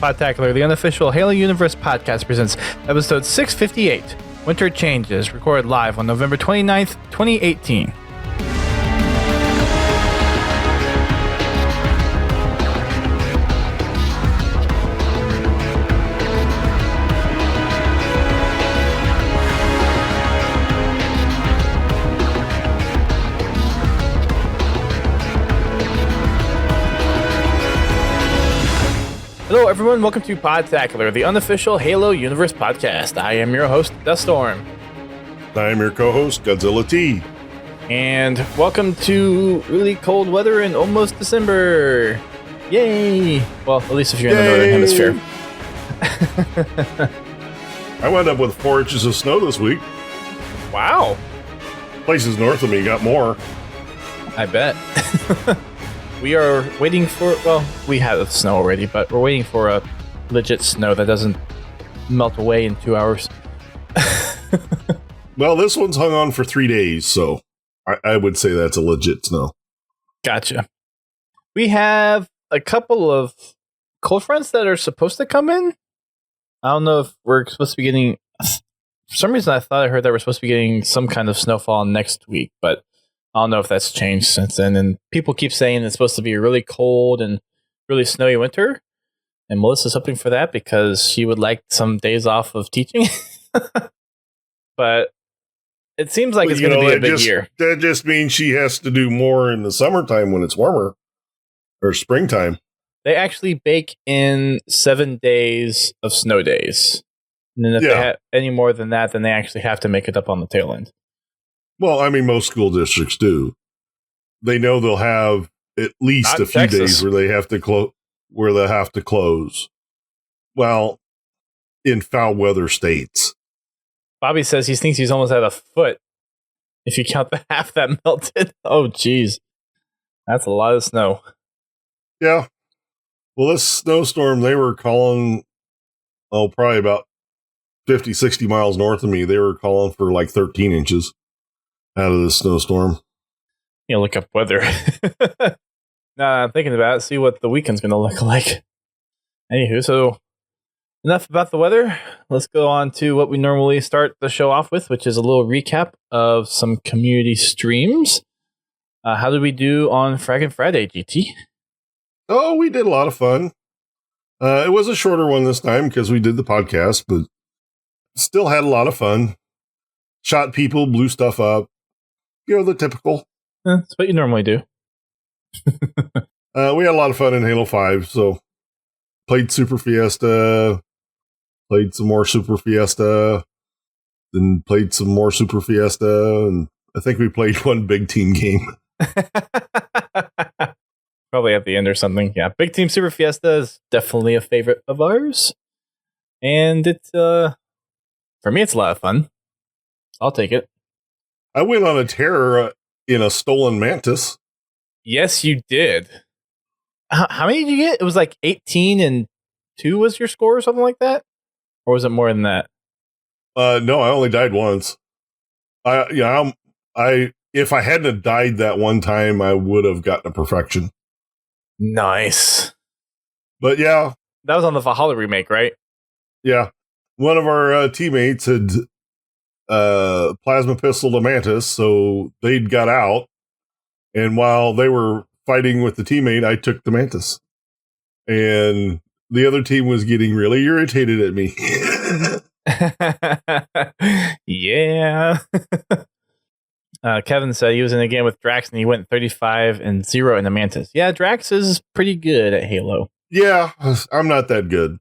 Podtacular, the unofficial Halo Universe podcast, presents episode 658, Winter Changes, recorded live on November 29th, 2018. Hello everyone, welcome to Podtacular, the unofficial Halo Universe podcast. I am your host, Duststorm. I am your co-host, Godzilla T. And welcome to really cold weather in almost December. Yay! Well, at least if you're in the Northern Hemisphere. I wound up with 4 inches of snow this week. Wow. Places north of me got more. I bet. We are waiting for, well, we have snow already, but we're waiting for a legit snow that doesn't melt away in 2 hours. Well, this one's hung on for 3 days, so I would say that's a legit snow. Gotcha. We have a couple of cold fronts that are supposed to come in. I don't know if we're supposed to be getting, for some reason I thought I heard that we're supposed to be getting some kind of snowfall next week, but I don't know if that's changed since then. And people keep saying it's supposed to be a really cold and really snowy winter. And Melissa's hoping for that because she would like some days off of teaching. But it seems like it's going to be a big year. That just means she has to do more in the summertime when it's warmer. Or springtime. They actually bake in 7 days of snow days. And then if they have any more than that, then they actually have to make it up on the tail end. Well, I mean, most school districts do. They know they'll have at least a few days where they have to close. Well, in foul weather states. Bobby says he thinks he's almost at a foot if you count the half that melted. Oh, geez. That's a lot of snow. Yeah. Well, this snowstorm, they were calling, probably about 50, 60 miles north of me. They were calling for like 13 inches. Out of this snowstorm. You look up weather. I'm thinking about it, see what the weekend's going to look like. Anywho, so enough about the weather. Let's go on to what we normally start the show off with, which is a little recap of some community streams. How did we do on Fraggin' Friday, GT? Oh, we did a lot of fun. It was a shorter one this time because we did the podcast, but still had a lot of fun. Shot people, blew stuff up. You know, the typical. That's what you normally do. We had a lot of fun in Halo 5, so played Super Fiesta, played some more Super Fiesta, then played some more Super Fiesta, and I think we played one big team game. Probably at the end or something. Yeah, Big Team Super Fiesta is definitely a favorite of ours. And it's, for me, it's a lot of fun. I'll take it. I went on a tear in a stolen mantis. Yes, you did. How many did you get? It was like 18 and 2 was your score or something like that? Or was it more than that? No, I only died once. If I hadn't have died that one time, I would have gotten a perfection. Nice. But yeah. That was on the Valhalla remake, right? Yeah. One of our teammates had plasma pistol to mantis, so they'd got out, and while they were fighting with the teammate, I took the mantis, and the other team was getting really irritated at me. Yeah. Kevin said he was in a game with Drax and he went 35-0 in the mantis. Yeah, Drax is pretty good at Halo. Yeah, I'm not that good.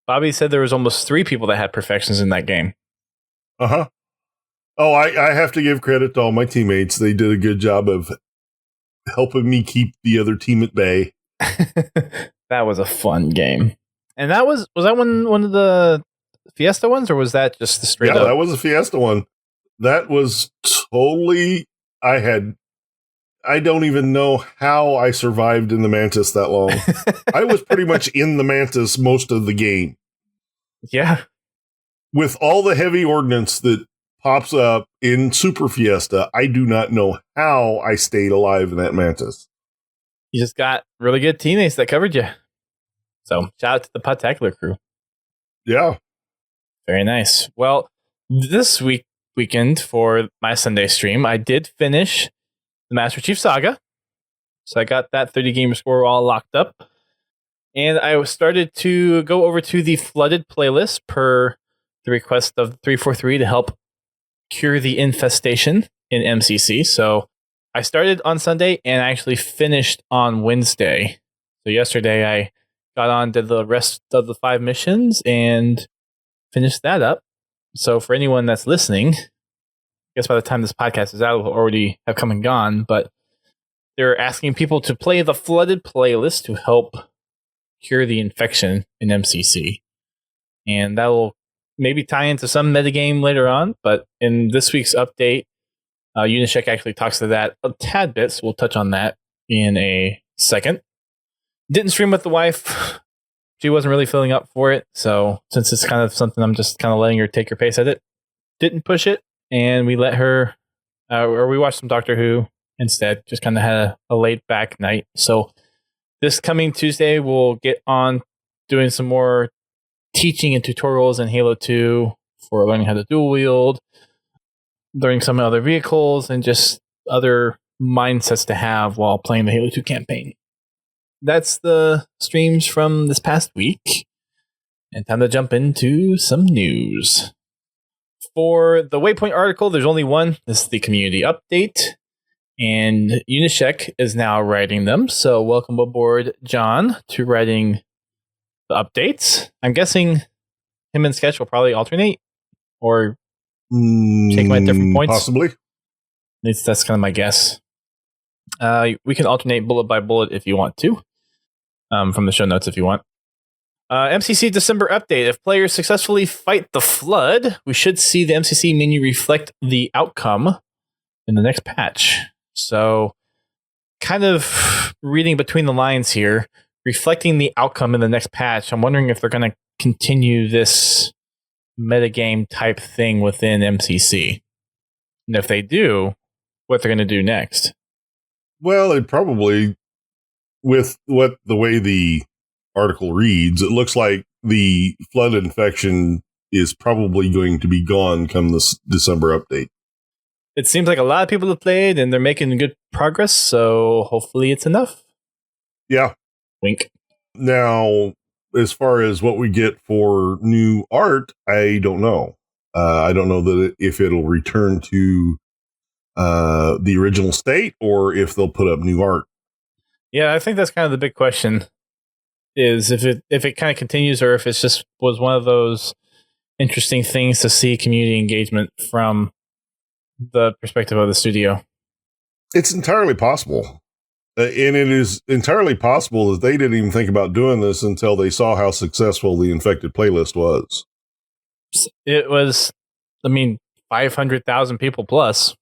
Bobby said there was almost 3 people that had perfections in that game. Uh-huh. Oh, I have to give credit to all my teammates. They did a good job of helping me keep the other team at bay. That was a fun game. And that was that one of the Fiesta ones, or was that just the straight up? Yeah, that was a Fiesta one. That was totally, I don't even know how I survived in the Mantis that long. I was pretty much in the Mantis most of the game. Yeah. With all the heavy ordnance that pops up in Super Fiesta, I do not know how I stayed alive in that Mantis. You just got really good teammates that covered you. So shout out to the Podtacular crew. Yeah. Very nice. Well, this weekend for my Sunday stream, I did finish the Master Chief Saga. So I got that 30 gamer score all locked up. And I started to go over to the flooded playlist per the request of 343 to help cure the infestation in MCC. So I started on Sunday and I actually finished on Wednesday. So yesterday I got on, did the rest of the 5 missions and finished that up. So for anyone that's listening, I guess by the time this podcast is out, it'll already have come and gone, but they're asking people to play the flooded playlist to help cure the infection in MCC. And that will maybe tie into some metagame later on, but in this week's update, Unisheck actually talks to that a tad bit, so we'll touch on that in a second. Didn't stream with the wife. She wasn't really filling up for it, so since it's kind of something I'm just kind of letting her take her pace at it, didn't push it, and we let her, or we watched some Doctor Who instead, just kind of had a laid-back night. So this coming Tuesday, we'll get on doing some more teaching and tutorials in Halo 2 for learning how to dual wield, learning some other vehicles, and just other mindsets to have while playing the Halo 2 campaign. That's the streams from this past week. And time to jump into some news. For the Waypoint article, there's only one. This is the community update. And Unisheck is now writing them. So welcome aboard, John, to writing the updates. I'm guessing him and Sketch will probably alternate or take them at different points. Possibly. At least that's kind of my guess. We can alternate bullet by bullet if you want to. From the show notes if you want. MCC December update. If players successfully fight the flood, we should see the MCC menu reflect the outcome in the next patch. So, kind of reading between the lines here, reflecting the outcome in the next patch, I'm wondering if they're going to continue this metagame type thing within MCC. And if they do, what they're going to do next. Well, it probably, with the way the article reads, it looks like the flood infection is probably going to be gone come this December update. It seems like a lot of people have played and they're making good progress, so hopefully it's enough. Yeah. Wink. Now, as far as what we get for new art, I don't know. I don't know that if it'll return to the original state or if they'll put up new art. Yeah, I think that's kind of the big question, is if it kind of continues or if it's just was one of those interesting things to see community engagement from the perspective of the studio. It's entirely possible. And it is entirely possible that they didn't even think about doing this until they saw how successful the infected playlist was. It was, 500,000 people plus.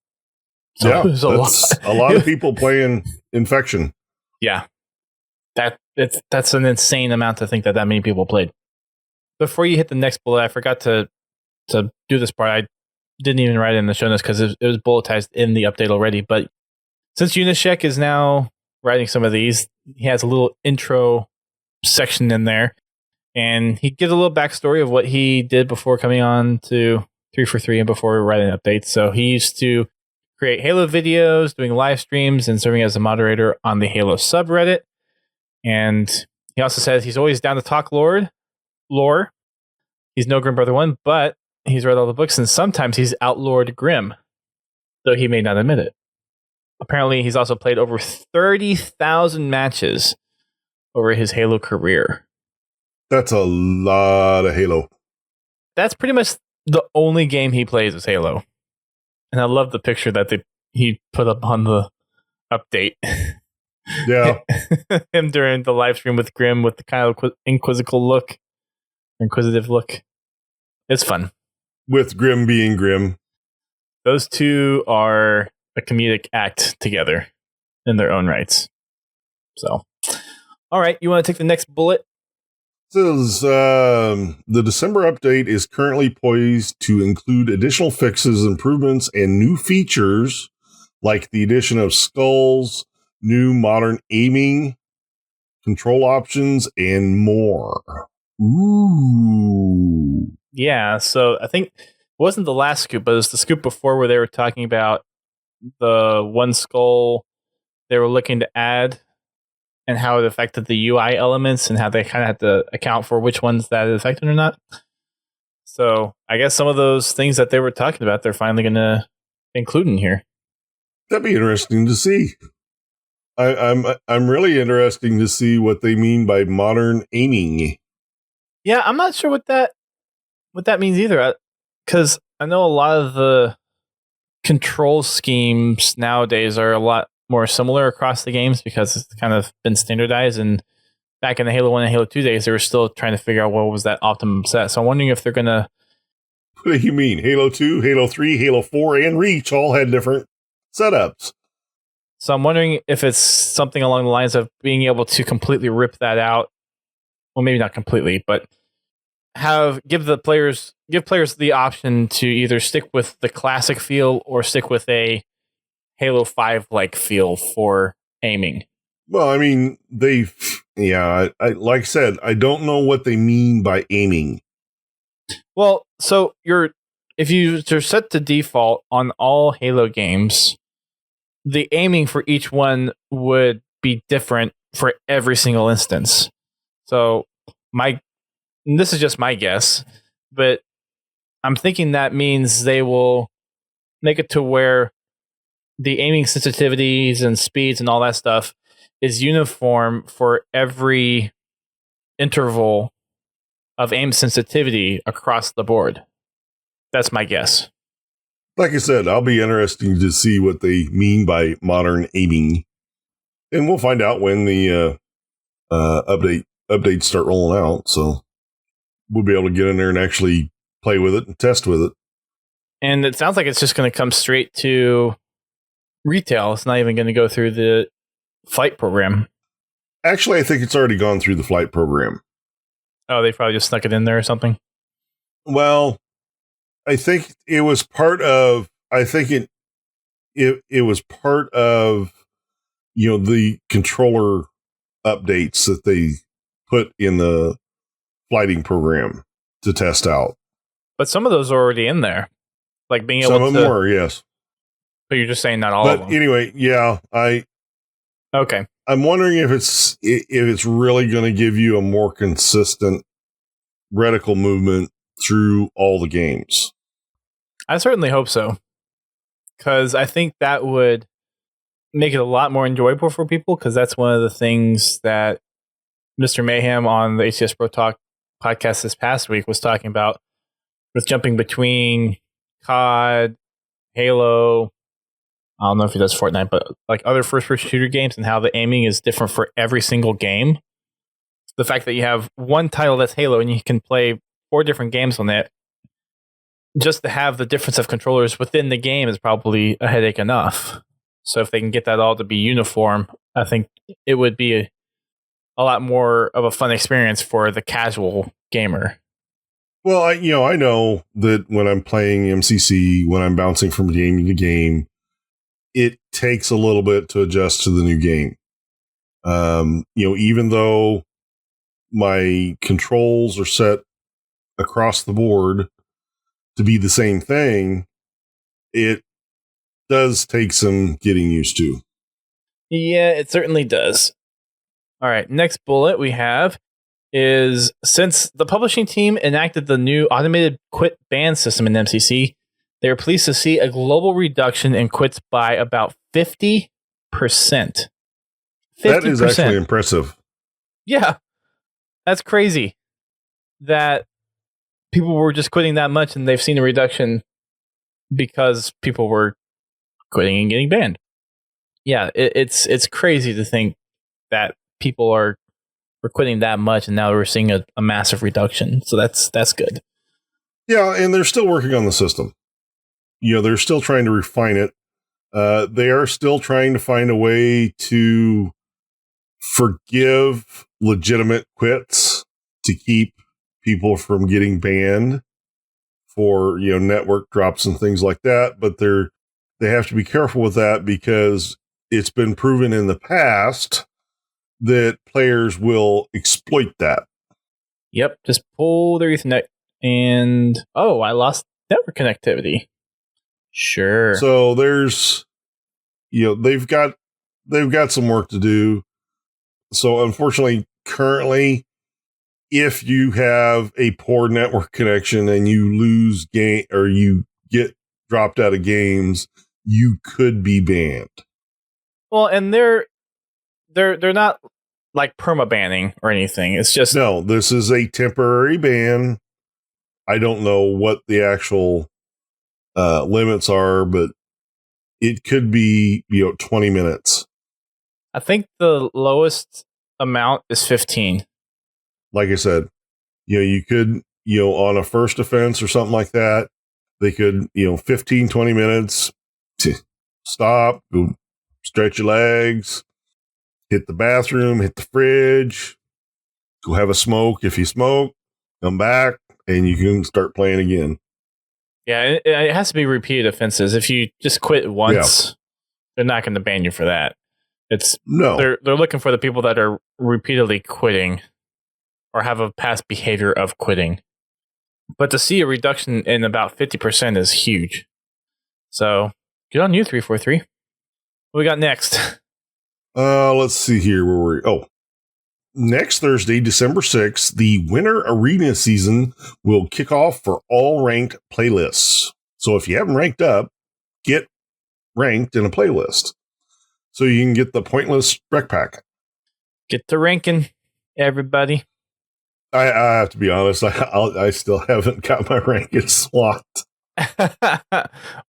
So yeah, it was a lot of people playing Infection. Yeah. That's an insane amount to think that many people played. Before you hit the next bullet, I forgot to do this part. I didn't even write it in the show notes because it was bulletized in the update already. But since Unisheck is now writing some of these, he has a little intro section in there. And he gives a little backstory of what he did before coming on to 343 and before writing updates. So he used to create Halo videos, doing live streams, and serving as a moderator on the Halo subreddit. And he also says he's always down to talk lore. He's no Grim Brother 1, but he's read all the books, and sometimes he's outlawed Grim, though he may not admit it. Apparently, he's also played over 30,000 matches over his Halo career. That's a lot of Halo. That's pretty much the only game he plays is Halo. And I love the picture that he put up on the update. Yeah. Him during the live stream with Grim with the kind of inquisitive look. It's fun. With Grim being Grim. Those two are a comedic act together in their own rights. So, all right, you want to take the next bullet? Says the December update is currently poised to include additional fixes, improvements, and new features like the addition of skulls, new modern aiming control options, and more. Ooh. Yeah, so I think it wasn't the last scoop, but it was the scoop before where they were talking about the one skull they were looking to add and how it affected the UI elements and how they kind of had to account for which ones that it affected or not. So I guess some of those things that they were talking about, they're finally going to include in here. That'd be interesting to see. I'm really interested to see what they mean by modern aiming. Yeah, I'm not sure what that means either, because I know a lot of the control schemes nowadays are a lot more similar across the games because it's kind of been standardized. And back in the Halo 1 and Halo 2 days, they were still trying to figure out what was that optimum set. So I'm wondering if they're going to... What do you mean? Halo 2, Halo 3, Halo 4, and Reach all had different setups. So I'm wondering if it's something along the lines of being able to completely rip that out. Well, maybe not completely, but give players the option to either stick with the classic feel or stick with a Halo 5 like feel for aiming. Well, I mean, I like I said, I don't know what they mean by aiming. Well, so you're set to default on all Halo games, the aiming for each one would be different for every single instance. So this is just my guess, but I'm thinking that means they will make it to where the aiming sensitivities and speeds and all that stuff is uniform for every interval of aim sensitivity across the board. That's my guess. Like I said, I'll be interested to see what they mean by modern aiming. And we'll find out when the updates start rolling out. So we'll be able to get in there and actually play with it and test with it. And it sounds like it's just going to come straight to retail. It's not even going to go through the flight program. Actually, I think it's already gone through the flight program. Oh, they probably just snuck it in there or something? Well, I think it was part of, it was part of, the controller updates that they put in the flighting program to test out. But some of those are already in there. Like being able to... Some of them were, yes. But you're just saying not all of them. But anyway, yeah, Okay. I'm wondering if it's really going to give you a more consistent reticle movement through all the games. I certainly hope so. Because I think that would make it a lot more enjoyable for people, because that's one of the things that Mr. Mayhem on the ACS Pro Talk podcast this past week was talking about, with jumping between COD, Halo, I don't know if he does Fortnite, but like other first-person shooter games, and how the aiming is different for every single game. The fact that you have one title that's Halo and you can play 4 different games on it, just to have the difference of controllers within the game is probably a headache enough. So if they can get that all to be uniform, I think it would be a lot more of a fun experience for the casual gamer. Well, I know that when I'm playing MCC, when I'm bouncing from game to game, it takes a little bit to adjust to the new game. Even though my controls are set across the board to be the same thing, it does take some getting used to. Yeah, it certainly does. All right, next bullet we have is, since the publishing team enacted the new automated quit ban system in MCC, they are pleased to see a global reduction in quits by about 50%. 50%. That is actually impressive. Yeah, that's crazy that people were just quitting that much, and they've seen a reduction because people were quitting and getting banned. Yeah, it's crazy to think that people are quitting that much, and now we're seeing a massive reduction. So that's good. Yeah, and they're still working on the system. They're still trying to refine it. They are still trying to find a way to forgive legitimate quits to keep people from getting banned for, network drops and things like that. But they have to be careful with that, because it's been proven in the past that players will exploit that. Yep, just pull their Ethernet and I lost network connectivity. Sure. So there's, they've got some work to do. So unfortunately, currently, if you have a poor network connection and you lose game or you get dropped out of games, you could be banned. Well, and they're not like perma banning or anything. It's just no. This is a temporary ban. I don't know what the actual limits are, but it could be 20 minutes. I think the lowest amount is 15. Like I said, you could, on a first offense or something like that, they could, 15, 20 minutes to stop, go stretch your legs, hit the bathroom, hit the fridge, go have a smoke. If you smoke, come back and you can start playing again. Yeah, it has to be repeated offenses. If you just quit once, they're not going to ban you for that. They're looking for the people that are repeatedly quitting or have a past behavior of quitting. But to see a reduction in about 50% is huge. So good on you, 343. What we got next? Let's see here where we're. Next Thursday, December 6th, the Winter Arena season will kick off for all ranked playlists. So if you haven't ranked up, get ranked in a playlist so you can get the pointless rec pack. Get to ranking, everybody. I have to be honest, I still haven't got my ranking slot.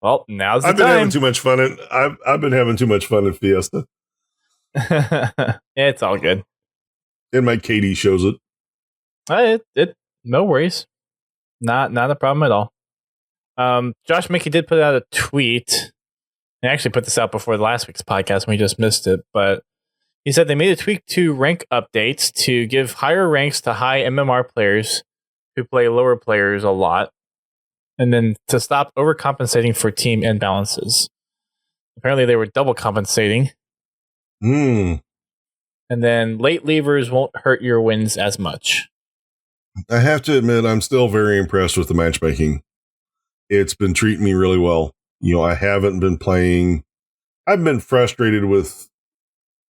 Well, now's the time. I've been having too much fun. I've been having too much fun in Fiesta. It's all good. And my KD shows it. No worries. Not a problem at all. Josh Mickey did put out a tweet. I actually put this out before last week's podcast and we just missed it, but he said they made a tweak to rank updates to give higher ranks to high MMR players who play lower players a lot, and then to stop overcompensating for team imbalances. Apparently they were double compensating. And then late leavers won't hurt your wins as much. I have to admit, I'm still very impressed with the matchmaking. It's been treating me really well. I haven't been playing. I've been frustrated with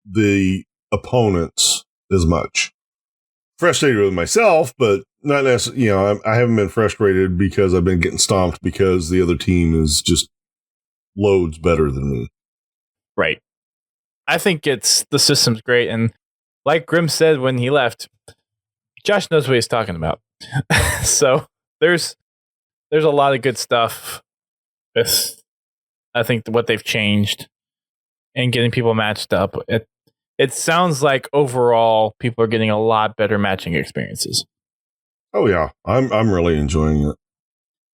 the opponents as much. Frustrated with myself, but not necessarily, I haven't been frustrated because I've been getting stomped because the other team is just loads better than me. Right. I think the system's great. And like Grim said when he left, Josh knows what he's talking about. So there's a lot of good stuff with, I think, what they've changed and getting people matched up. It sounds like overall people are getting a lot better matching experiences. Oh yeah, I'm really enjoying it.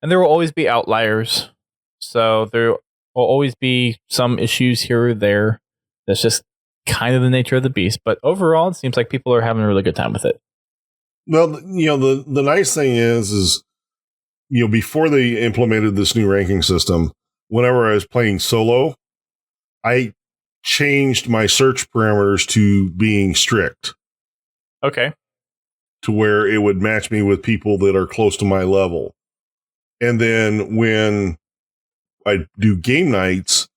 And there will always be outliers. So there will always be some issues here or there. That's just kind of the nature of the beast. But overall, it seems like people are having a really good time with it. Well, the nice thing is before they implemented this new ranking system, whenever I was playing solo, I changed my search parameters to being strict. Okay. To where it would match me with people that are close to my level. And then when I do game nights,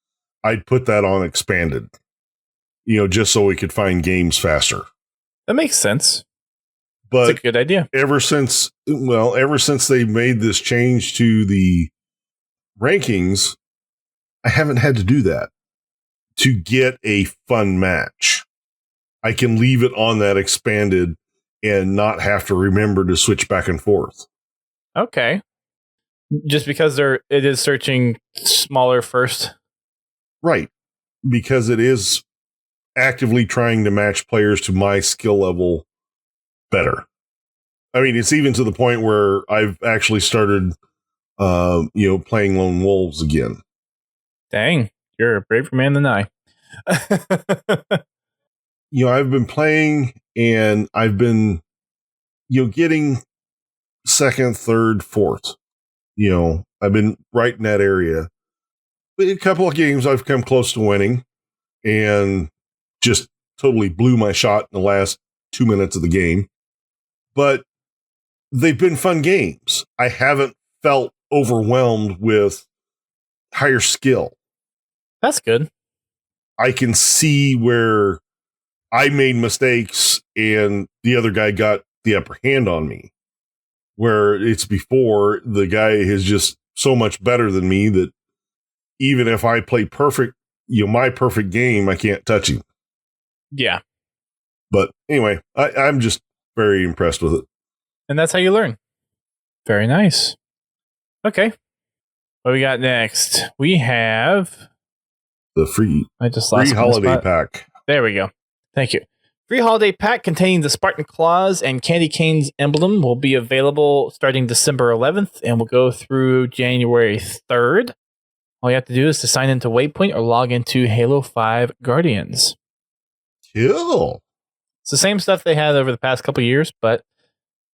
I'd put that on expanded, just so we could find games faster. That makes sense. But that's a good idea. Ever since they made this change to the rankings, I haven't had to do that to get a fun match. I can leave it on that expanded and not have to remember to switch back and forth. Okay. Just because it is searching smaller first? Right. Because it is actively trying to match players to my skill level better. I mean, it's even to the point where I've actually started, playing Lone Wolves again. Dang. You're a braver man than I. I've been playing and I've been, getting second, third, fourth. I've been right in that area. But a couple of games I've come close to winning and just totally blew my shot in the last 2 minutes of the game. But they've been fun games. I haven't felt overwhelmed with higher skill. That's good. I can see where I made mistakes and the other guy got the upper hand on me. Where it's before, the guy is just so much better than me that even if I play perfect, my perfect game, I can't touch him. Yeah. But anyway, I'm just very impressed with it. And that's how you learn. Very nice. Okay. What we got next? We have The free holiday pack. There we go. Thank you. Free holiday pack containing the Spartan Claws and Candy Cane's emblem will be available starting December 11th and will go through January 3rd. All you have to do is to sign into Waypoint or log into Halo 5 Guardians. Cool. It's the same stuff they had over the past couple years, but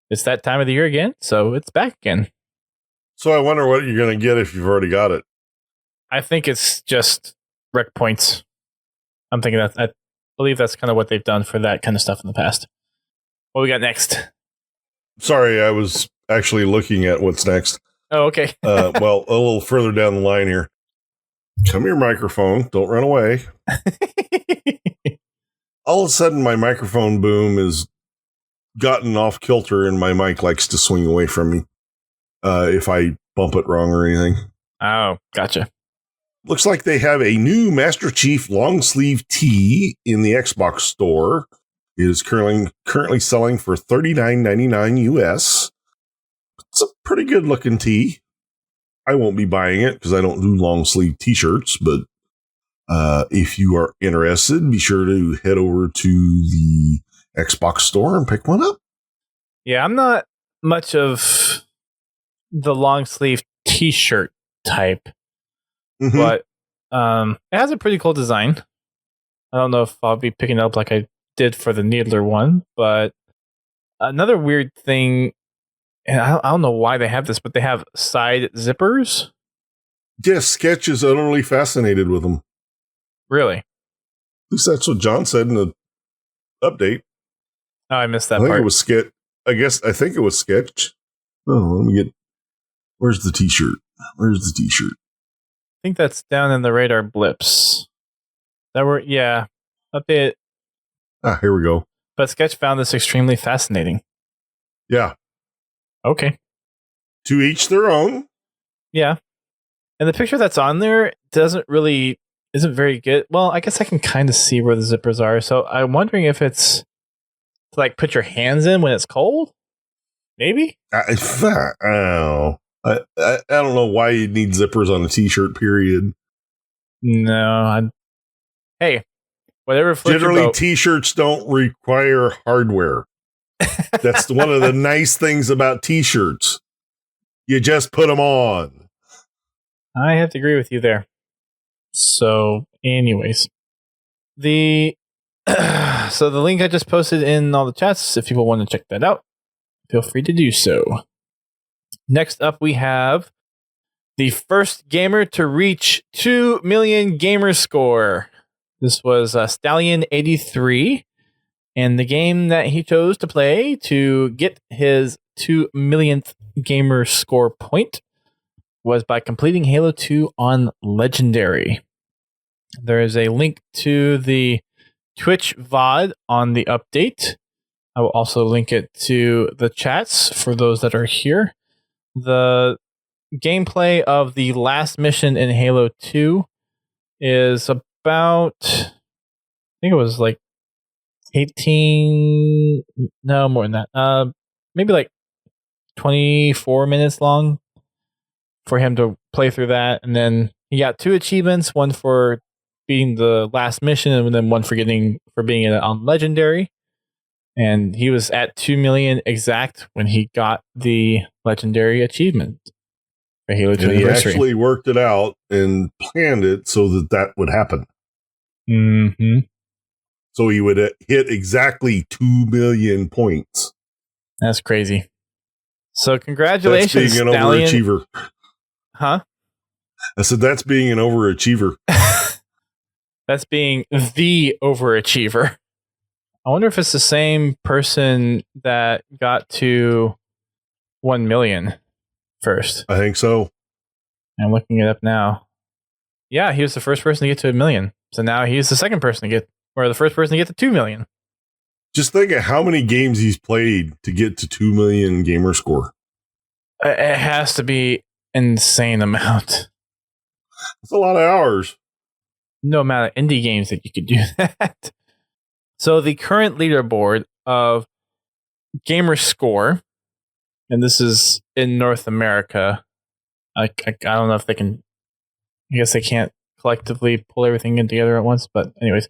it's that time of the year again, so it's back again. So I wonder what you're going to get if you've already got it. I think it's just rec points. I'm thinking that I believe that's kind of what they've done for that kind of stuff in the past. What we got next? Sorry, I was actually looking at what's next. Oh, okay. Well, a little further down the line here. Come here, microphone. Don't run away. All of a sudden, my microphone boom has gotten off kilter and my mic likes to swing away from me if I bump it wrong or anything. Oh, gotcha. Looks like they have a new Master Chief long sleeve tee in the Xbox store. It is currently selling for $39.99 US. It's a pretty good looking tee. I won't be buying it because I don't do long sleeve t-shirts, but if you are interested, be sure to head over to the Xbox store and pick one up. Yeah, I'm not much of the long sleeve t-shirt type. Mm-hmm. But it has a pretty cool design. I don't know if I'll be picking it up like I did for the Needler one, but another weird thing, and I don't know why they have this, but they have side zippers. Yes, Sketch is utterly fascinated with them. Really? At least that's what John said in the update. Oh, I missed that I think part. it was Sketch. I think it was Sketch. Oh, let me get... Where's the t-shirt? I think that's down in the radar blips. Update. Here we go. But Sketch found this extremely fascinating. Yeah. Okay. To each their own. Yeah. And the picture that's on there isn't very good. Well, I guess I can kind of see where the zippers are. So I'm wondering if it's to like put your hands in when it's cold. Maybe. I don't know why you'd need zippers on a t-shirt, period. No. Hey, whatever. Generally, t-shirts don't require hardware. That's one of the nice things about t-shirts. You just put them on. I have to agree with you there. So, anyways, the link I just posted in all the chats, if people want to check that out, feel free to do so. Next up, we have the first gamer to reach 2 million gamer score. This was Stallion83, and the game that he chose to play to get his 2 millionth gamer score point was by completing Halo 2 on Legendary. There is a link to the Twitch VOD on the update. I will also link it to the chats for those that are here. The gameplay of the last mission in Halo 2 is about, I think it was like 18, no, more than that. Maybe like 24 minutes long for him to play through that. And then he got 2 achievements, one for beating the last mission and then one for being on Legendary. And he was at 2 million exact when he got the Legendary achievement for Halo 2 Anniversary. Anniversary. He actually worked it out and planned it so that would happen. Mm-hmm. So he would hit exactly 2 million points. That's crazy. So congratulations, That's being an overachiever. Huh? I said that's being an overachiever. That's being the overachiever. I wonder if it's the same person that got to 1 million first. I think so. I'm looking it up now. Yeah, he was the first person to get to 1 million. So now he's the second person to get, or the first person to get to 2 million. Just think of how many games he's played to get to 2 million gamer score. It has to be insane amount. That's a lot of hours. No amount of indie games that you could do that. So the current leaderboard of gamer score, and this is in North America. I don't know if they can. I guess they can't collectively pull everything in together at once. But anyways,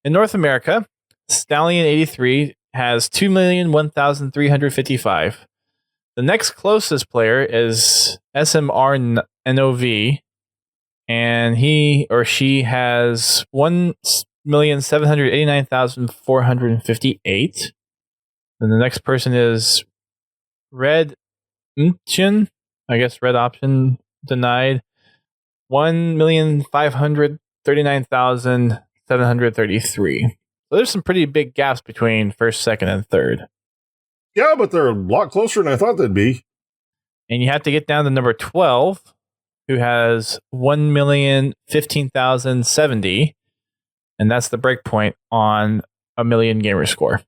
in North America, Stallion83 has 2,001,355. The next closest player is SMRNOV, and he or she has 1,789,458. Then the next person is Red Option. I guess Red Option denied. 1,539,733. So there's some pretty big gaps between first, second, and third. Yeah, but they're a lot closer than I thought they'd be. And you have to get down to number 12, who has 1,015,070. And that's the break point on 1 million gamer score.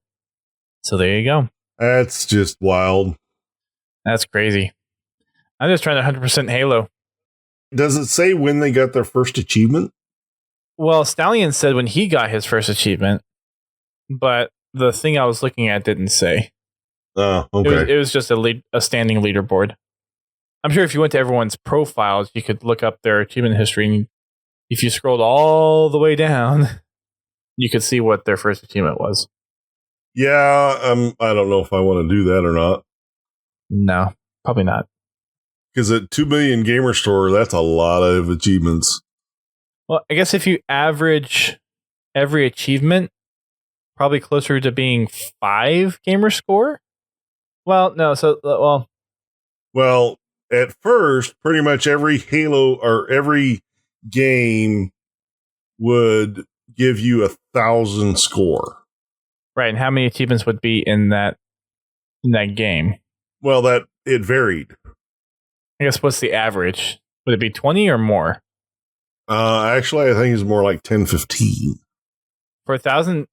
So there you go. That's just wild. That's crazy. I'm just trying to 100% Halo. Does it say when they got their first achievement? Well, Stallion said when he got his first achievement, but the thing I was looking at didn't say. Oh, okay. It was just a standing leaderboard. I'm sure if you went to everyone's profiles, you could look up their achievement history, and if you scrolled all the way down, you could see what their first achievement was. Yeah, I don't know if I want to do that or not. No, probably not. Because at 2 million gamer store, that's a lot of achievements. Well, I guess if you average every achievement, probably closer to being 5 gamer score. Well, no, Well, at first, pretty much every Halo or every game would give you 1,000 score. Right, and how many achievements would be in that game? Well, that it varied. I guess what's the average? Would it be 20 or more? Actually, I think it's more like 10, 15. For 1,000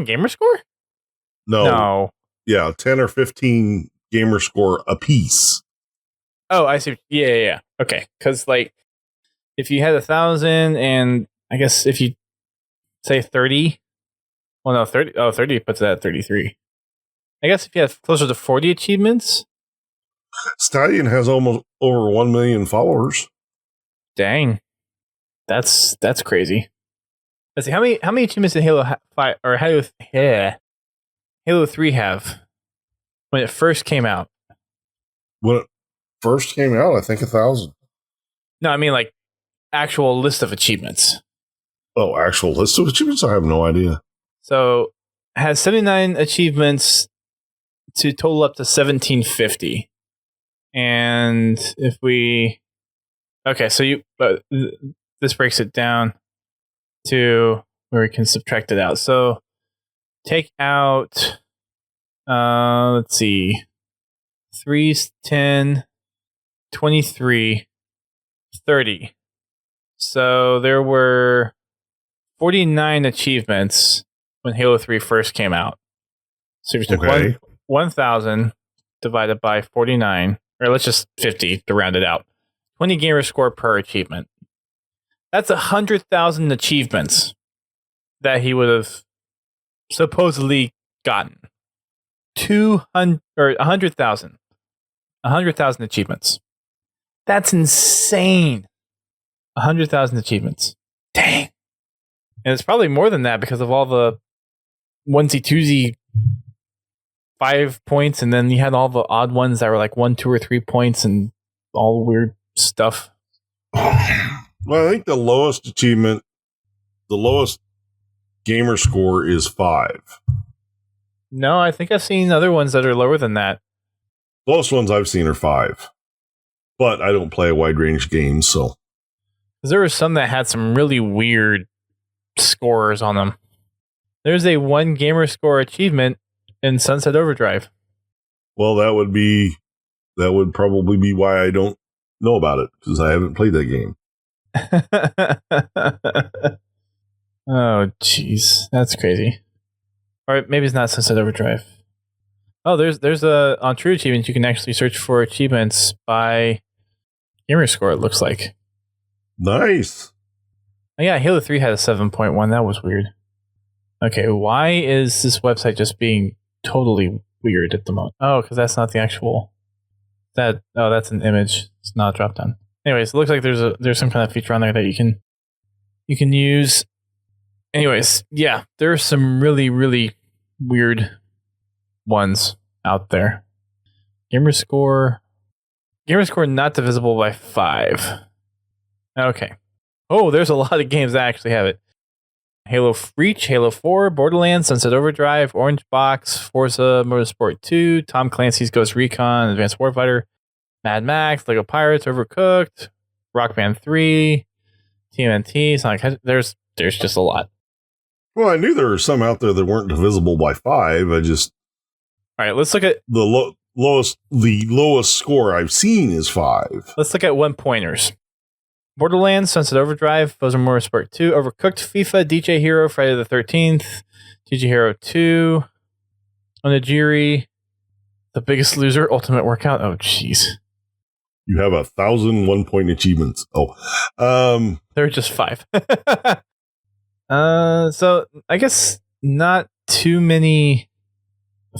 gamer score? No. Yeah, 10 or 15 gamer score a piece. Oh, I see. Yeah. Okay, because if you had 1,000, and I guess if you say 30, well, no, 30. Oh, 30 puts it at 33. I guess if you have closer to 40 achievements. Stallion has almost over 1 million followers. Dang, that's crazy. Let's see how many achievements did Halo 5 or Halo 3 have when it first came out? When it first came out, I think 1,000. No, I mean like actual list of achievements. Oh, actual list of achievements? I have no idea. So it has 79 achievements to total up to 1,750. And if we... Okay, so this breaks it down to where we can subtract it out. So take out... let's see. 3's 10, 23, 30. So there were 49 achievements when Halo 3 first came out. So if you took 1,000 divided by 49, or let's just 50 to round it out. 20 gamer score per achievement. That's 100,000 achievements that he would have supposedly gotten. 200 or 100,000. 100,000 achievements. That's insane. 100,000 achievements. Dang. And it's probably more than that because of all the onesie twosie 5 points, and then you had all the odd ones that were like 1, 2, or 3 points, and all weird stuff. Well, I think the lowest achievement, the lowest gamer score is 5. No, I think I've seen other ones that are lower than that. Most ones I've seen are 5. But I don't play a wide range game, so. There were some that had some really weird scores on them. There's a 1 gamer score achievement in Sunset Overdrive. Well, that would probably be why I don't know about it, because I haven't played that game. Oh, jeez. That's crazy. Or maybe it's not Sunset Overdrive. Oh, there's on True Achievements, you can actually search for achievements by gamer score, it looks like. Nice. Oh, yeah, Halo 3 had a 7.1. That was weird. Okay, why is this website just being totally weird at the moment? Oh, because that's not the actual... that's an image. It's not a drop down. Anyways, it looks like there's some kind of feature on there that you can use. Anyways, yeah, there are some really, really weird ones out there. Gamer score not divisible by 5. Okay. Oh, there's a lot of games that actually have it. Halo Reach, Halo 4, Borderlands, Sunset Overdrive, Orange Box, Forza Motorsport 2, Tom Clancy's Ghost Recon, Advanced Warfighter, Mad Max, Lego Pirates, Overcooked, Rock Band 3, TMNT, Sonic. There's just a lot. Well, I knew there were some out there that weren't divisible by 5. I just... All right, let's look at... The lowest score I've seen is 5. Let's look at 1-pointers. Borderlands, Sunset Overdrive, Forza Motorsport 2, Overcooked, FIFA, DJ Hero, Friday the 13th, DJ Hero 2, Onigiri, The Biggest Loser, Ultimate Workout. Oh, jeez. You have 1,000 1-point achievements. Oh. There are just 5. So I guess not too many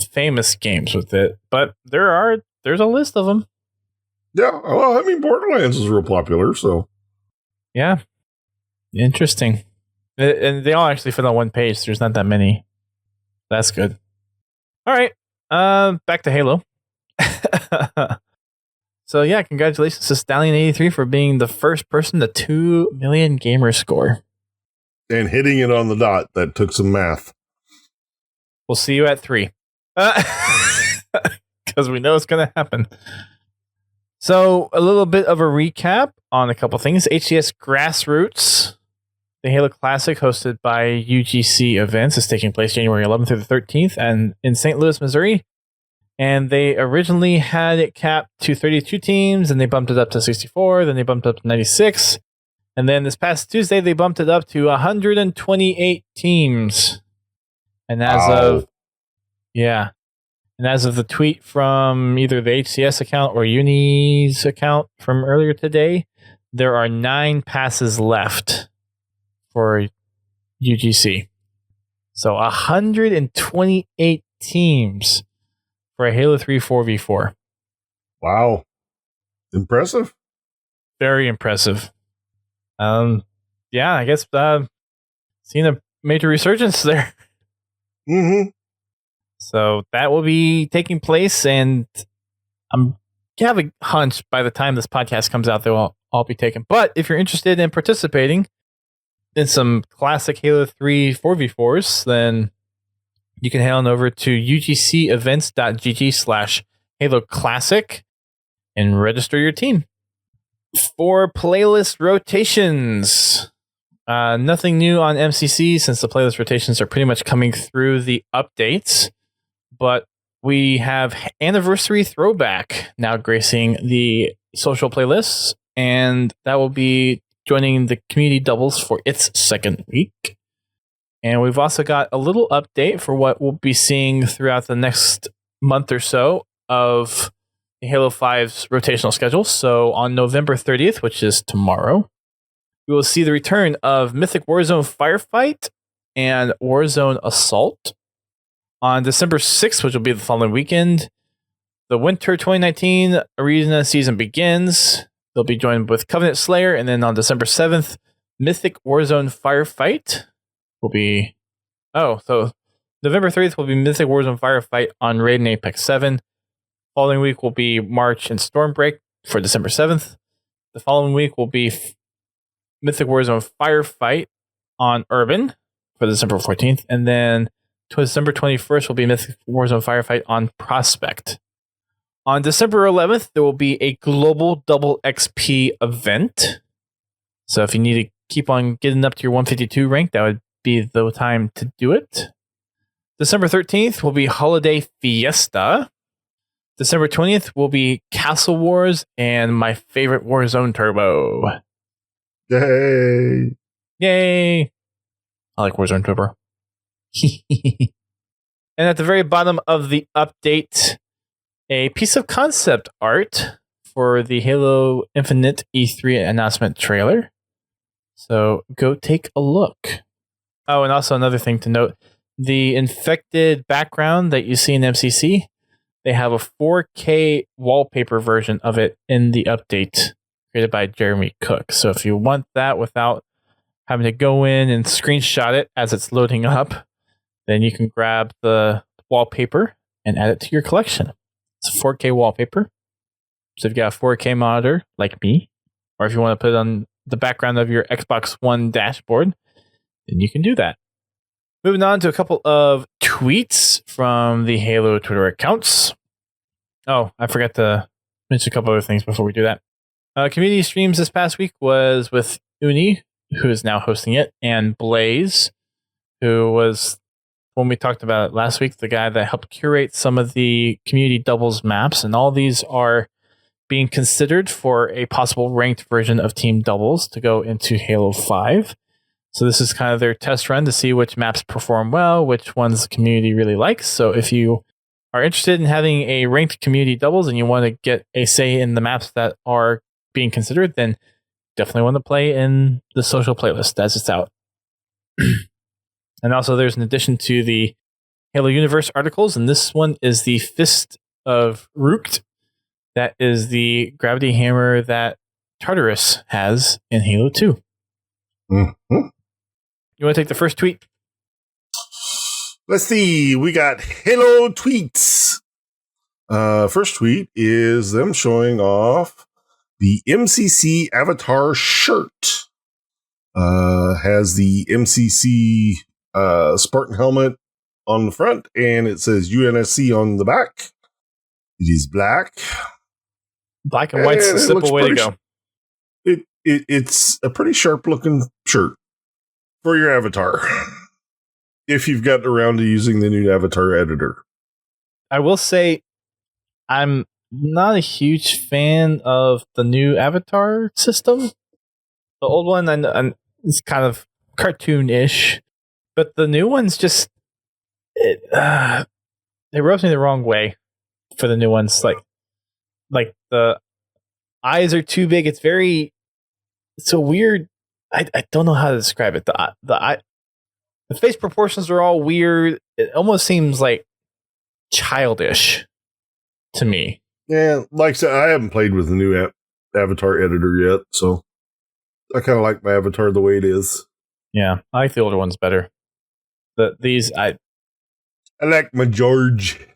famous games with it, but there's a list of them. Yeah, well, I mean, Borderlands is real popular, so... Yeah. Interesting. And they all actually fit on one page. There's not that many. That's good. All right. Back to Halo. So yeah, congratulations to Stallion83 for being the first person to 2 million gamer score. And hitting it on the dot. That took some math. We'll see you at 3. Because we know it's going to happen. So, a little bit of a recap on a couple things. HCS Grassroots, the Halo Classic hosted by UGC Events, is taking place January 11th through the 13th and in St. Louis, Missouri. And they originally had it capped to 32 teams, and they bumped it up to 64, then they bumped it up to 96. And then this past Tuesday, they bumped it up to 128 teams. And as of the tweet from either the HCS account or Uni's account from earlier today, there are 9 passes left for UGC. So 128 teams for a Halo 3 4v4. Wow. Impressive. Very impressive. Yeah, I guess seeing a major resurgence there. Mm-hmm. So that will be taking place, and I have a hunch by the time this podcast comes out, they'll all be taken. But if you're interested in participating in some classic Halo 3 4v4s, then you can head on over to ugcevents.gg/Halo Classic and register your team. For playlist rotations, nothing new on MCC since the playlist rotations are pretty much coming through the updates. But we have Anniversary Throwback now gracing the social playlists, and that will be joining the community doubles for its second week. And we've also got a little update for what we'll be seeing throughout the next month or so of Halo 5's rotational schedule. So on November 30th, which is tomorrow, we will see the return of Mythic Warzone Firefight and Warzone Assault. On December 6th, which will be the following weekend, the Winter 2019 Arena season begins. They'll be joined with Covenant Slayer, and then on December 7th, Mythic Warzone Firefight will be... so November 30th will be Mythic Warzone Firefight on Raid and Apex 7. Following week will be March and Stormbreak for December 7th. The following week will be Mythic Warzone Firefight on Urban for December 14th, and then December 21st will be Mythic Warzone Firefight on Prospect. On December 11th, there will be a global double XP event. So if you need to keep on getting up to your 152 rank, that would be the time to do it. December 13th will be Holiday Fiesta. December 20th will be Castle Wars and my favorite Warzone Turbo. Yay! Yay! I like Warzone Turbo. And at the very bottom of the update, a piece of concept art for the Halo Infinite E3 announcement trailer. So go take a look. Oh, and also another thing to note, the infected background that you see in MCC, they have a 4K wallpaper version of it in the update created by Jeremy Cook. So if you want that without having to go in and screenshot it as it's loading up, then you can grab the wallpaper and add it to your collection. It's a 4K wallpaper. So if you got a 4K monitor like me, or if you want to put it on the background of your Xbox One dashboard, then you can do that. Moving on to a couple of tweets from the Halo Twitter accounts. Oh, I forgot to mention a couple other things before we do that. Community streams this past week was with Uni, who is now hosting it, and Blaze, who was, when we talked about it last week, the guy that helped curate some of the community doubles maps, and all these are being considered for a possible ranked version of team doubles to go into Halo 5. So this is kind of their test run to see which maps perform well, which ones the community really likes. So if you are interested in having a ranked community doubles and you want to get a say in the maps that are being considered, then definitely want to play in the social playlist as it's out. And also there's an addition to the Halo Universe articles, and this one is the Fist of Rook. That is the gravity hammer that Tartarus has in Halo 2. Mm-hmm. You want to take the first tweet? Let's see. We got Halo tweets. First tweet is them showing off the MCC avatar shirt. Has the MCC Spartan helmet on the front, and it says UNSC on the back. It is black. Black and white's the simple way to go. It's a pretty sharp looking shirt for your avatar, if you've gotten around to using the new avatar editor. I will say I'm not a huge fan of the new avatar system. The old one is kind of cartoon-ish, but the new one's just it rubs me the wrong way for the new ones. Like the eyes are too big. It's a weird. I don't know how to describe it. The face proportions are all weird. It almost seems like childish to me. Yeah, like I said, I haven't played with the new avatar editor yet, so I kind of like my avatar the way it is. Yeah, I like the older ones better. I like my George.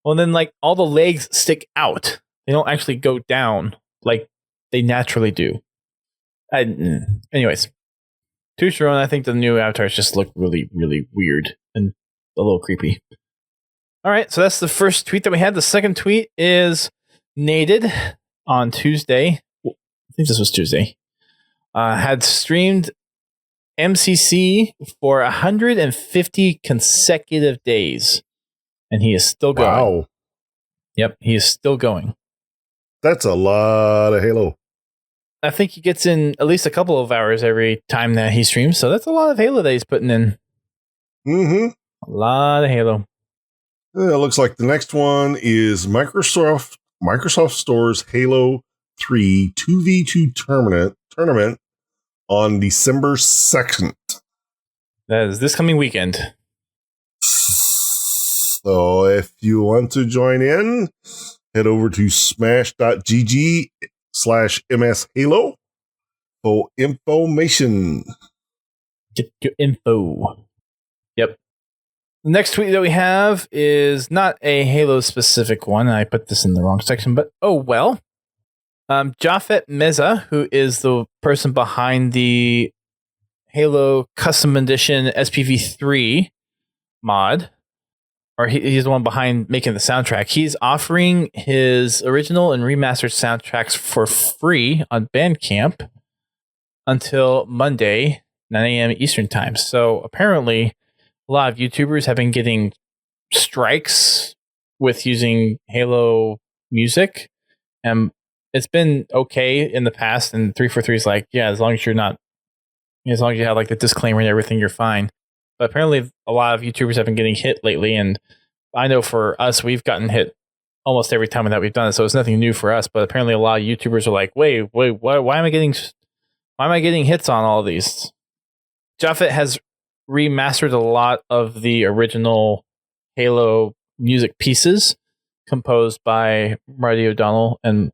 Well, then like all the legs stick out. They don't actually go down like they naturally do. Anyways, to Sharon, I think the new avatars just look really, really weird and a little creepy. All right, so that's the first tweet that we had. The second tweet is Naded on Tuesday. I think this was Tuesday. Had streamed MCC for 150 consecutive days, and he is still going. Wow. Yep, he is still going. That's a lot of Halo. I think he gets in at least a couple of hours every time that he streams, so that's a lot of Halo that he's putting in. Mm-hmm. A lot of Halo. It looks like the next one is Microsoft Store's Halo 3 2v2 tournament on December 2nd. That is this coming weekend. So if you want to join in, head over to smash.gg/mshalo for information. Get your info. Yep. The next tweet that we have is not a Halo specific one. I put this in the wrong section, but oh well. Jafet Meza, who is the person behind the Halo Custom Edition SPV3 mod, or he's the one behind making the soundtrack. He's offering his original and remastered soundtracks for free on Bandcamp until Monday, 9 a.m. Eastern time. So apparently a lot of YouTubers have been getting strikes with using Halo music, and it's been okay in the past. And 343 is like, yeah, as long as you have like the disclaimer and everything, you're fine. But apparently, a lot of YouTubers have been getting hit lately, and I know for us, we've gotten hit almost every time that we've done it, so it's nothing new for us. But apparently, a lot of YouTubers are like, wait, why am I getting hits on all of these? Japhet has remastered a lot of the original Halo music pieces composed by Marty O'Donnell and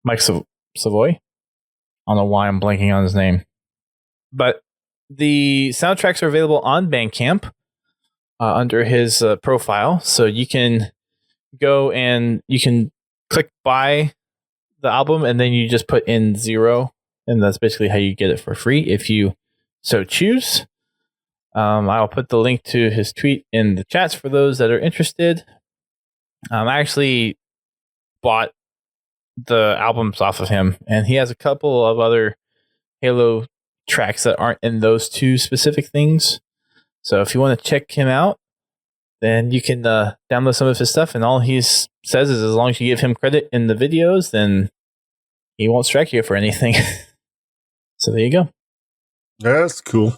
Mike Savoy. I don't know why I'm blanking on his name. But the soundtracks are available on Bandcamp under his profile. So you can go and you can click buy the album, and then you just put in 0. And that's basically how you get it for free if you so choose. I'll put the link to his tweet in the chats for those that are interested. I actually bought the albums off of him, and he has a couple of other Halo tracks that aren't in those two specific things. So if you want to check him out, then you can download some of his stuff, and all he says is as long as you give him credit in the videos, then he won't strike you for anything. So there you go. That's cool.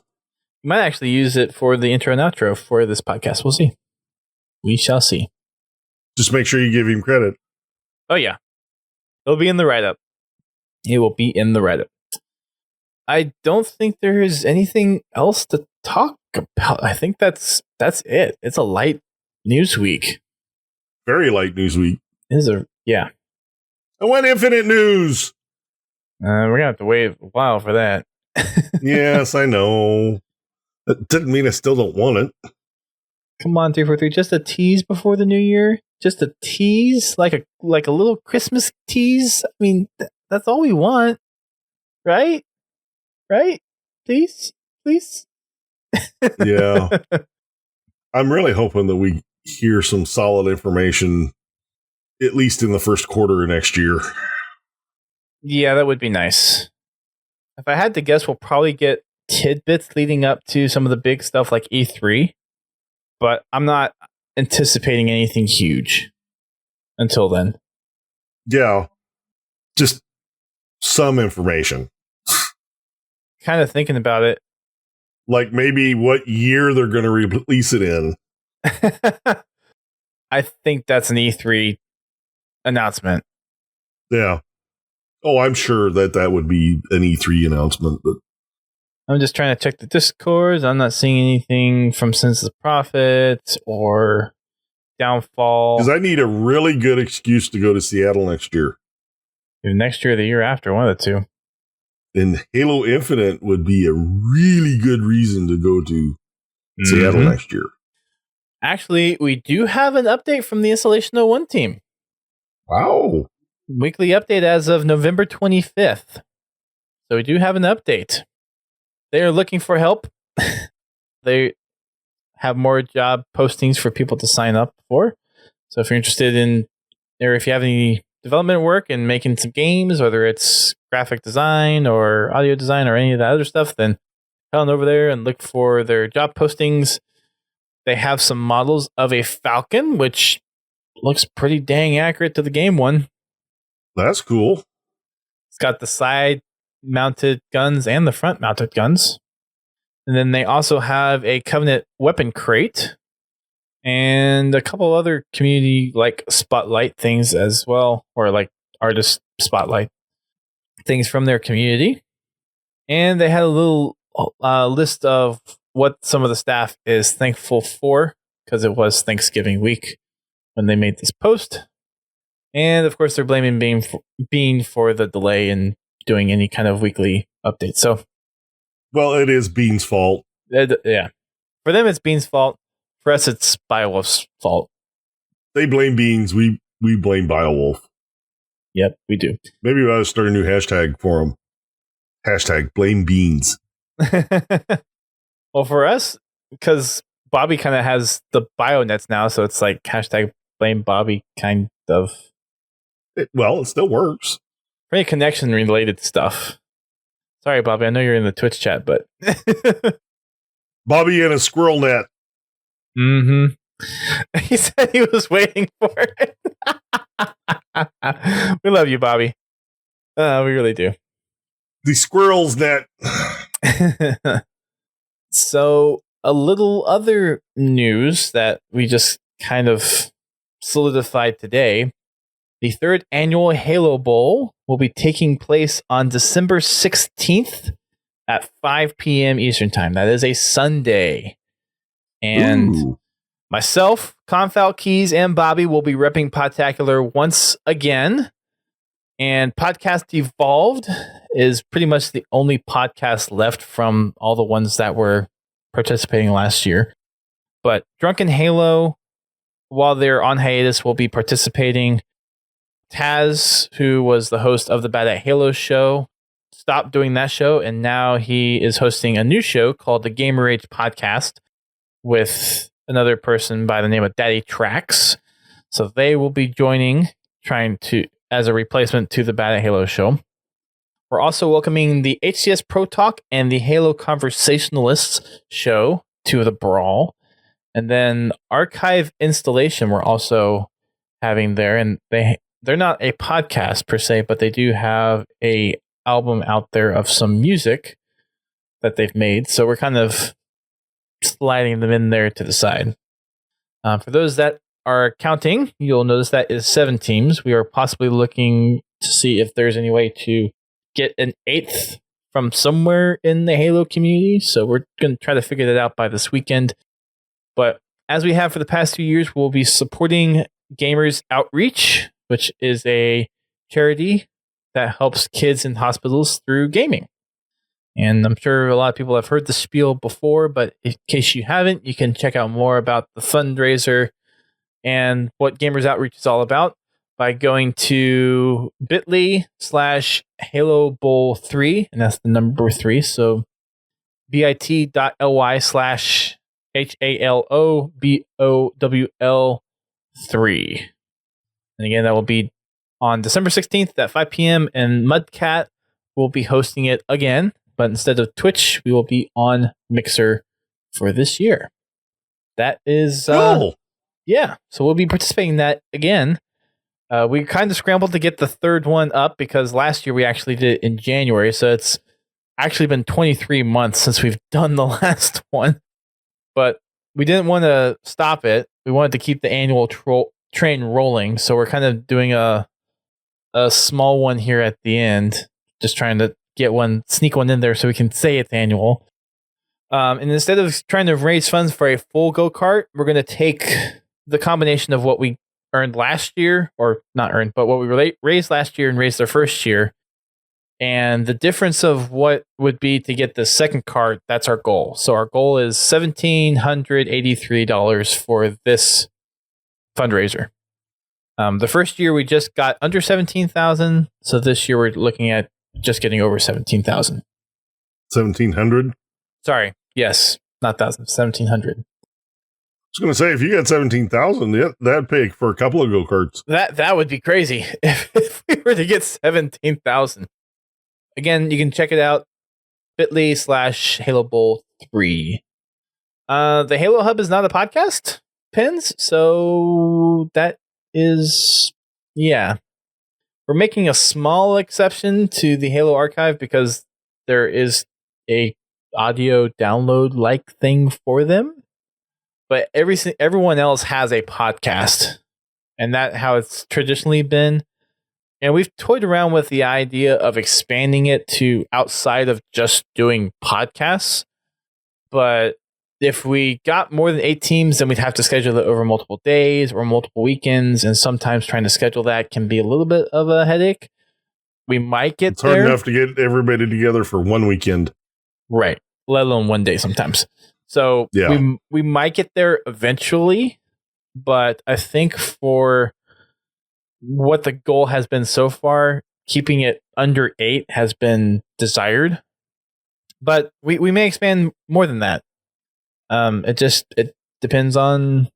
You might actually use it for the intro and outro for this podcast. We'll see. We shall see. Just make sure you give him credit. Oh, yeah. It'll be in the write-up. It will be in the write-up. I don't think there is anything else to talk about. I think that's it. It's a light news week. Very light news week. Yeah. I want Infinite news. We're going to have to wait a while for that. Yes, I know. That doesn't mean I still don't want it. Come on, 343. Just a tease before the new year? Just a tease? Like a little Christmas tease? I mean, that's all we want. Right? Right? Please? Yeah. I'm really hoping that we hear some solid information, at least in the first quarter of next year. Yeah, that would be nice. If I had to guess, we'll probably get tidbits leading up to some of the big stuff like E3, but I'm not anticipating anything huge until then. Yeah. Just some information. Kind of thinking about it. Like maybe what year they're going to release it in. I think that's an E3 announcement. Yeah. Oh, I'm sure that would be an E3 announcement. But I'm just trying to check the Discords. I'm not seeing anything from Sins of Profit or Downfall. Because I need a really good excuse to go to Seattle next year. Next year or the year after, one of the two. And Halo Infinite would be a really good reason to go to Seattle next year. Actually, we do have an update from the Installation 01 team. Wow. Weekly update as of November 25th. So we do have an update. They are looking for help. They have more job postings for people to sign up for. So if you're interested in, or if you have any development work and making some games, whether it's graphic design or audio design or any of that other stuff, then head on over there and look for their job postings. They have some models of a Falcon, which looks pretty dang accurate to the game one. That's cool. It's got the side mounted guns and the front mounted guns. And then they also have a Covenant weapon crate and a couple other community like spotlight things as well, or like artist spotlight things from their community. And they had a little list of what some of the staff is thankful for, because it was Thanksgiving week when they made this post. And of course, they're blaming Bean for the delay in doing any kind of weekly update. So, well, it is Bean's fault. Yeah. For them, it's Bean's fault. For us, it's Biowolf's fault. They blame Beans. We blame Biowolf. Yep, we do. Maybe we ought to start a new hashtag for them. Hashtag blame Beans. Well, for us, because Bobby kind of has the Bionets now, so it's like hashtag blame Bobby kind of. It still works. For any connection related stuff. Sorry, Bobby, I know you're in the Twitch chat, but Bobby and a squirrel net. Mm-hmm. He said he was waiting for it. We love you, Bobby. We really do. The squirrel's net. So, a little other news that we just kind of solidified today. The third annual Halo Bowl will be taking place on December 16th at 5 p.m. Eastern Time. That is a Sunday. And myself, Confout Keys, and Bobby will be repping Podtacular once again. And Podcast Evolved is pretty much the only podcast left from all the ones that were participating last year. But Drunken Halo, while they're on hiatus, will be participating. Taz, who was the host of the Bad at Halo show, stopped doing that show, and now he is hosting a new show called the Gamer Age Podcast with another person by the name of Daddy Trax. So they will be joining, trying to as a replacement to the Bad at Halo show. We're also welcoming the HCS Pro Talk and the Halo Conversationalists show to the Brawl. And then Archive Installation we're also having there, and they're not a podcast per se, but they do have a album out there of some music that they've made. So we're kind of sliding them in there to the side. For those that are counting, you'll notice that is 7 teams. We are possibly looking to see if there's any way to get an 8th from somewhere in the Halo community. So we're going to try to figure that out by this weekend. But as we have for the past 2 years, we'll be supporting Gamers Outreach, which is a charity that helps kids in hospitals through gaming. And I'm sure a lot of people have heard the spiel before, but in case you haven't, you can check out more about the fundraiser and what Gamers Outreach is all about by going to bit.ly/Halo Bowl 3, and that's the number 3. So bit.ly/HALOBOWL3. And again, that will be on December 16th at 5 p.m. And Mudcat will be hosting it again. But instead of Twitch, we will be on Mixer for this year. That is... cool. Yeah, so we'll be participating in that again. We kind of scrambled to get the third one up because last year we actually did it in January. So it's actually been 23 months since we've done the last one. But we didn't want to stop it. We wanted to keep the annual train rolling. So we're kind of doing a small one here at the end. Just trying to sneak one in there so we can say it's annual. And instead of trying to raise funds for a full go-kart, we're going to take the combination of what we earned last year, or not earned, but what we raised last year and raised our first year. And the difference of what would be to get the second cart, that's our goal. So our goal is $1,783 for this fundraiser. The first year we just got under 17,000. So this year we're looking at just getting over 17,000. 1,700? Sorry. Yes. Not 1,000. 1,700. I was going to say, if you got 17,000, that'd pay for a couple of go-karts. That would be crazy if we were to get 17,000. Again, you can check it out. bit.ly/Halo Bowl 3. The Halo Hub is not a podcast, Pins. So that is, yeah. We're making a small exception to the Halo archive because there is a audio download like thing for them. But everyone else has a podcast, and that's how it's traditionally been. And we've toyed around with the idea of expanding it to outside of just doing podcasts. But if we got more than 8 teams, then we'd have to schedule it over multiple days or multiple weekends. And sometimes trying to schedule that can be a little bit of a headache. We might get there. It's hard enough to get everybody together for one weekend. Right. Let alone one day sometimes. So yeah. we might get there eventually, but I think for what the goal has been so far, keeping it under 8 has been desired. But we may expand more than that. It depends on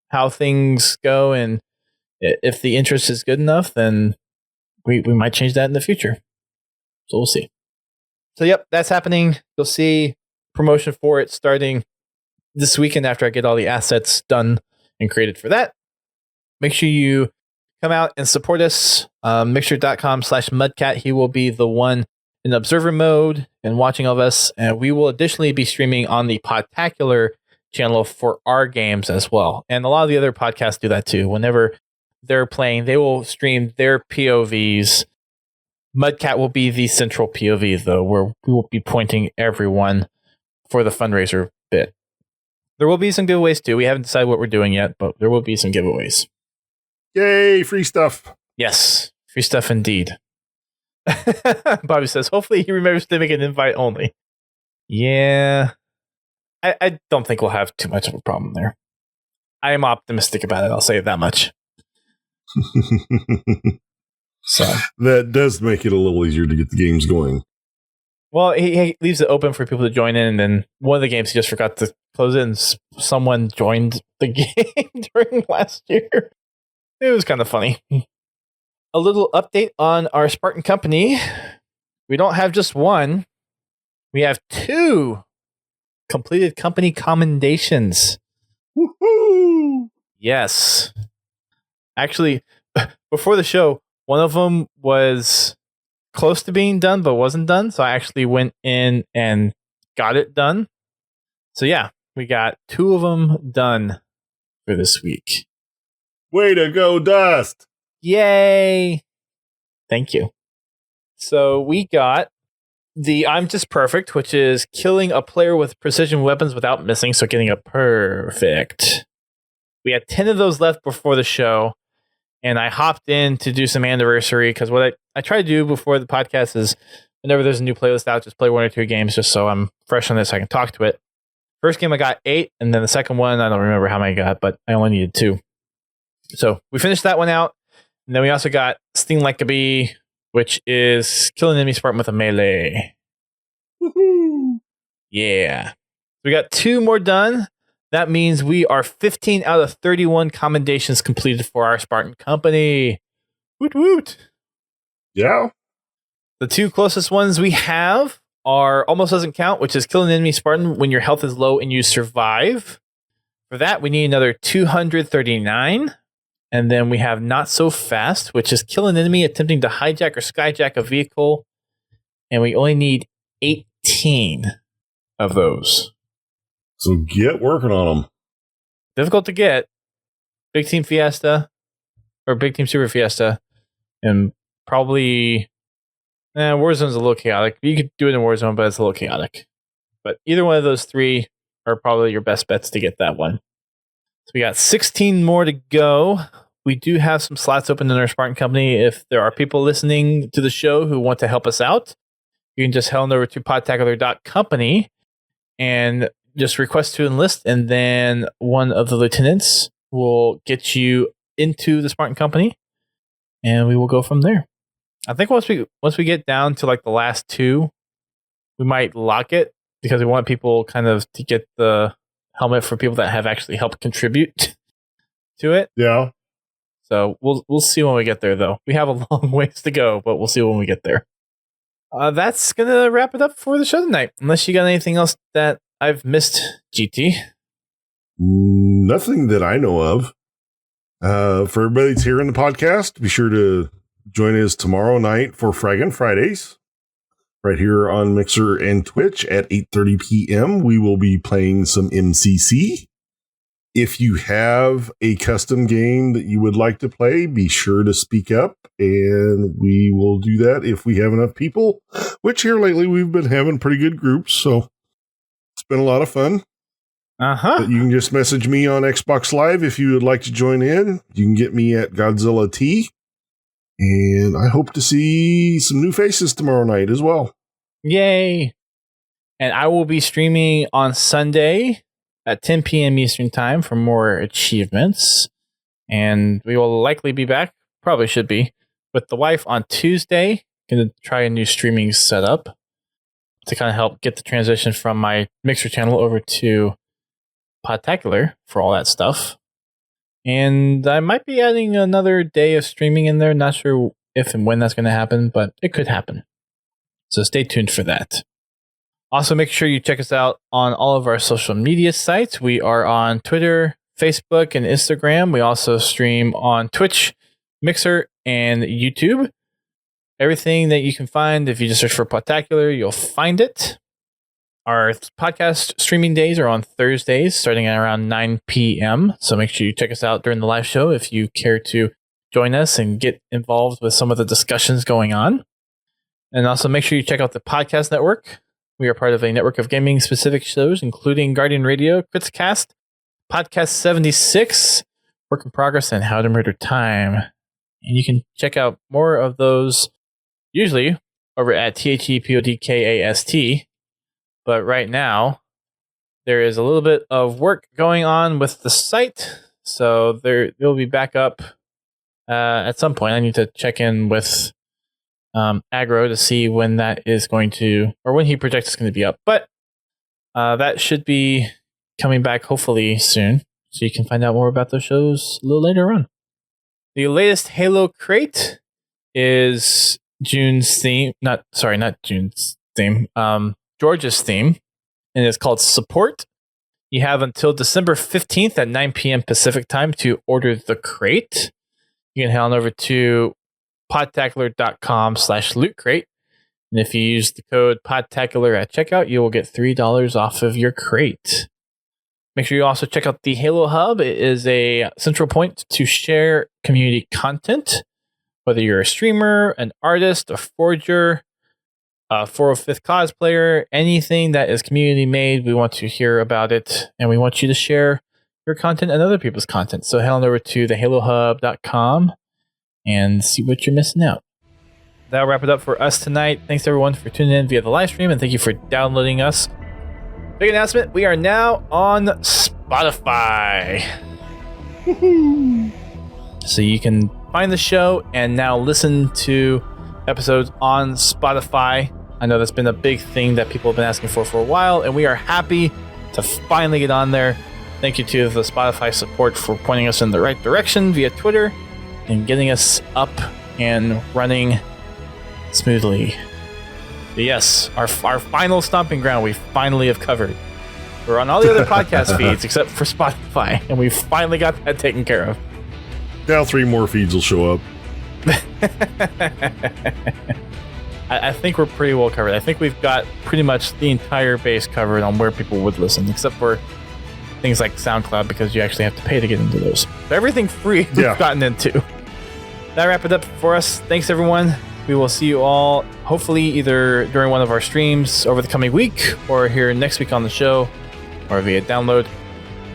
how things go, and if the interest is good enough, then we might change that in the future. So we'll see. So yep, that's happening. You'll see promotion for it starting this weekend after I get all the assets done and created for that. Make sure you come out and support us. Mixer.com/Mudcat. He will be the one in observer mode and watching all of us. And we will additionally be streaming on the Podtacular channel for our games as well. And a lot of the other podcasts do that too. Whenever they're playing, they will stream their POVs. Mudcat will be the central POV, though, where we will be pointing everyone for the fundraiser bit. There will be some giveaways too. We haven't decided what we're doing yet, but there will be some giveaways. Yay, free stuff. Yes, free stuff indeed. Bobby says, hopefully he remembers to make an invite only. Yeah, I don't think we'll have too much of a problem there. I am optimistic about it, I'll say it that much. So that does make it a little easier to get the games going. Well, he leaves it open for people to join in, and then one of the games he just forgot to close it, and someone joined the game during last year. It was kind of funny. A little update on our Spartan company. We don't have just one. We have 2 completed company commendations. Woohoo! Yes. Actually, before the show, one of them was close to being done, but wasn't done. So I actually went in and got it done. So yeah, we got 2 of them done for this week. Way to go, Dust! Yay! Thank you. So we got the I'm Just Perfect, which is killing a player with precision weapons without missing, so getting a perfect. We had 10 of those left before the show, and I hopped in to do some anniversary, because what I try to do before the podcast is whenever there's a new playlist out, just play 1 or 2 games just so I'm fresh on this, so I can talk to it. First game I got 8, and then the second one, I don't remember how many I got, but I only needed 2. So we finished that one out, and then we also got Sting Like a Bee, which is killing enemy Spartan with a melee. Woohoo! Yeah. We got 2 more done. That means we are 15 out of 31 commendations completed for our Spartan company. Woot woot. Yeah. The 2 closest ones we have are Almost Doesn't Count, which is kill an enemy Spartan when your health is low and you survive. For that, we need another 239. And then we have Not So Fast, which is kill an enemy attempting to hijack or skyjack a vehicle. And we only need 18 of those. So get working on them. Difficult to get. Big Team Fiesta or Big Team Super Fiesta. And probably Warzone's a little chaotic. You could do it in Warzone, but it's a little chaotic. But either one of those 3 are probably your best bets to get that one. So we got 16 more to go. We do have some slots open in our Spartan company. If there are people listening to the show who want to help us out, you can just head on over to podtacular.company and just request to enlist, and then one of the lieutenants will get you into the Spartan company, and we will go from there. I think once we get down to like the last 2, we might lock it, because we want people kind of to get the helmet for people that have actually helped contribute to it. Yeah. So we'll see when we get there, though. We have a long ways to go, but we'll see when we get there. That's gonna wrap it up for the show tonight. Unless you got anything else that I've missed, GT. Nothing that I know of. For everybody that's here in the podcast, be sure to join us tomorrow night for Fraggin' Fridays. Right here on Mixer and Twitch at 8:30 p.m. We will be playing some MCC. If you have a custom game that you would like to play, be sure to speak up, and we will do that if we have enough people, which here lately we've been having pretty good groups, so it's been a lot of fun. But you can just message me on Xbox Live if you would like to join in. You can get me at Godzilla T, and I hope to see some new faces tomorrow night as well. Yay! And I will be streaming on Sunday at 10 p.m. Eastern Time for more achievements. And we will likely be back, probably should be, with the wife on Tuesday. Going to try a new streaming setup to kind of help get the transition from my Mixer channel over to Podtacular for all that stuff. And I might be adding another day of streaming in there. Not sure if and when that's going to happen, but it could happen. So stay tuned for that. Also, make sure you check us out on all of our social media sites. We are on Twitter, Facebook, and Instagram. We also stream on Twitch, Mixer, and YouTube. Everything that you can find, if you just search for Podtacular, you'll find it. Our podcast streaming days are on Thursdays, starting at around 9 p.m. So make sure you check us out during the live show if you care to join us and get involved with some of the discussions going on. And also make sure you check out the podcast network. We are part of a network of gaming-specific shows, including Guardian Radio, Critscast, Podcast 76, Work in Progress, and How to Murder Time. And you can check out more of those usually over at THEPODCAST. But right now, there is a little bit of work going on with the site. So it'll be back up at some point. I need to check in with Agro to see when that is going to, or when he projects it's going to be up. But that should be coming back hopefully soon. So you can find out more about those shows a little later on. The latest Halo crate is June's theme. Not June's theme. George's theme, and it's called Support. You have until December 15th at 9 p.m. Pacific time to order the crate. You can head on over to podtacular.com/lootcrate. And if you use the code Podtacular at checkout, you will get $3 off of your crate. Make sure you also check out the Halo Hub. It is a central point to share community content, whether you're a streamer, an artist, a forger, a 405th cosplayer, anything that is community made, we want to hear about it, and we want you to share your content and other people's content. So head on over to thehalohub.com and see what you're missing out. That'll wrap it up for us tonight. Thanks everyone for tuning in via the live stream, and thank you for downloading us. Big announcement, we are now on Spotify. Woohoo! So you can find the show and now listen to episodes on Spotify. I know that's been a big thing that people have been asking for a while, and we are happy to finally get on there. Thank you to the Spotify support for pointing us in the right direction via Twitter and getting us up and running smoothly. But yes, our final stomping ground we finally have covered. We're on all the other podcast feeds except for Spotify, and we finally got that taken care of. Now 3 more feeds will show up. I think we're pretty well covered. I think we've got pretty much the entire base covered on where people would listen, except for things like SoundCloud, because you actually have to pay to get into those. But everything free we've gotten into. That wraps it up for us. Thanks, everyone. We will see you all hopefully either during one of our streams over the coming week or here next week on the show or via download.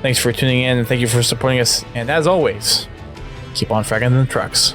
Thanks for tuning in, and thank you for supporting us. And as always, keep on fragging the trucks.